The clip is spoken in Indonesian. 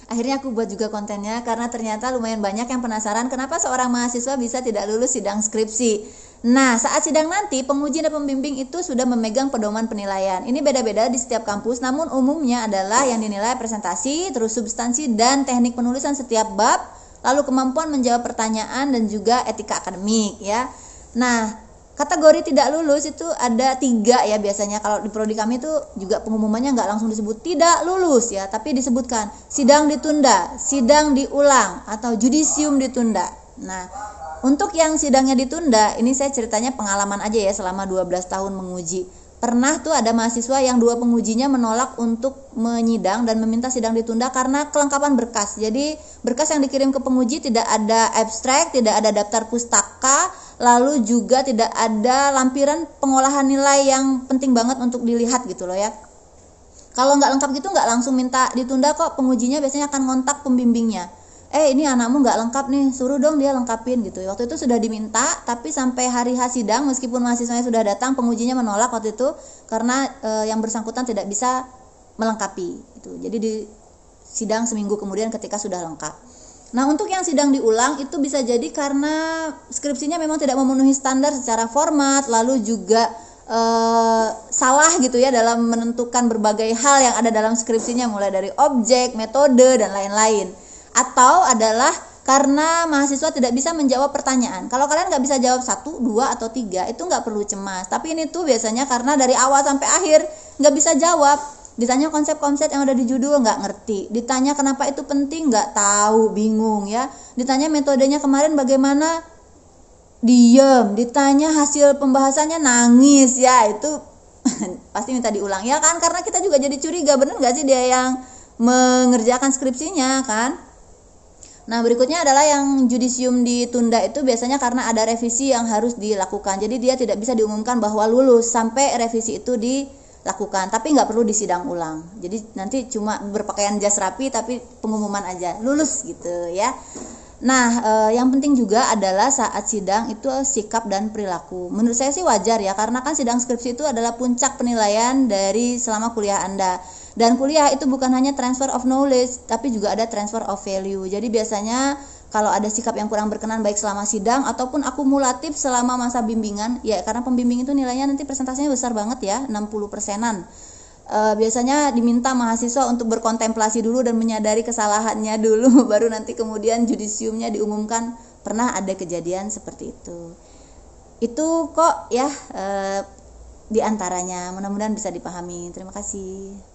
Akhirnya aku buat juga kontennya karena ternyata lumayan banyak yang penasaran kenapa seorang mahasiswa bisa tidak lulus sidang skripsi. Nah, saat sidang nanti penguji dan pembimbing itu sudah memegang pedoman penilaian. Ini beda-beda di setiap kampus, namun umumnya adalah yang dinilai presentasi, terus substansi dan teknik penulisan setiap bab, lalu kemampuan menjawab pertanyaan dan juga etika akademik ya. Nah, kategori tidak lulus itu ada 3 ya biasanya. Kalau di prodi kami itu juga pengumumannya nggak langsung disebut tidak lulus ya, tapi disebutkan sidang ditunda, sidang diulang, atau judisium ditunda. Nah, untuk yang sidangnya ditunda, ini saya ceritanya pengalaman aja ya selama 12 tahun menguji. Pernah tuh ada mahasiswa yang 2 pengujinya menolak untuk menyidang dan meminta sidang ditunda karena kelengkapan berkas. Jadi berkas yang dikirim ke penguji tidak ada abstrak, tidak ada daftar pustaka, lalu juga tidak ada lampiran pengolahan nilai yang penting banget untuk dilihat gitu loh ya. Kalau nggak lengkap gitu nggak langsung minta ditunda kok, pengujinya biasanya akan ngontak pembimbingnya. Ini anakmu nggak lengkap nih, suruh dong dia lengkapin gitu. Waktu itu sudah diminta, tapi sampai hari H sidang meskipun mahasiswanya sudah datang, pengujinya menolak waktu itu karena yang bersangkutan tidak bisa melengkapi gitu. Jadi di sidang seminggu kemudian ketika sudah lengkap. Nah, untuk yang sidang diulang itu bisa jadi karena skripsinya memang tidak memenuhi standar secara format, lalu juga salah gitu ya dalam menentukan berbagai hal yang ada dalam skripsinya, mulai dari objek, metode, dan lain-lain. Atau adalah karena mahasiswa tidak bisa menjawab pertanyaan. Kalau kalian nggak bisa jawab 1, 2, atau 3, itu nggak perlu cemas. Tapi ini tuh biasanya karena dari awal sampai akhir nggak bisa jawab. Ditanya konsep-konsep yang ada di judul nggak ngerti. Ditanya kenapa itu penting nggak tahu, bingung ya. Ditanya metodenya kemarin bagaimana, diem. Ditanya hasil pembahasannya nangis ya, itu pasti minta diulang ya kan, karena kita juga jadi curiga bener nggak sih dia yang mengerjakan skripsinya kan. Nah, berikutnya adalah yang judisium ditunda itu biasanya karena ada revisi yang harus dilakukan. Jadi dia tidak bisa diumumkan bahwa lulus sampai revisi itu dilakukan, tapi nggak perlu disidang ulang. Jadi nanti cuma berpakaian jas rapi tapi pengumuman aja lulus gitu ya. Nah, yang penting juga adalah saat sidang itu sikap dan perilaku. Menurut saya sih wajar ya, karena kan sidang skripsi itu adalah puncak penilaian dari selama kuliah Anda. Dan kuliah itu bukan hanya transfer of knowledge, tapi juga ada transfer of value. Jadi biasanya kalau ada sikap yang kurang berkenan baik selama sidang ataupun akumulatif selama masa bimbingan, ya karena pembimbing itu nilainya nanti presentasinya besar banget ya, 60%-an. Biasanya diminta mahasiswa untuk berkontemplasi dulu dan menyadari kesalahannya dulu, baru nanti kemudian judisiumnya diumumkan. Pernah ada kejadian seperti itu. Itu kok ya di antaranya, mudah-mudahan bisa dipahami. Terima kasih.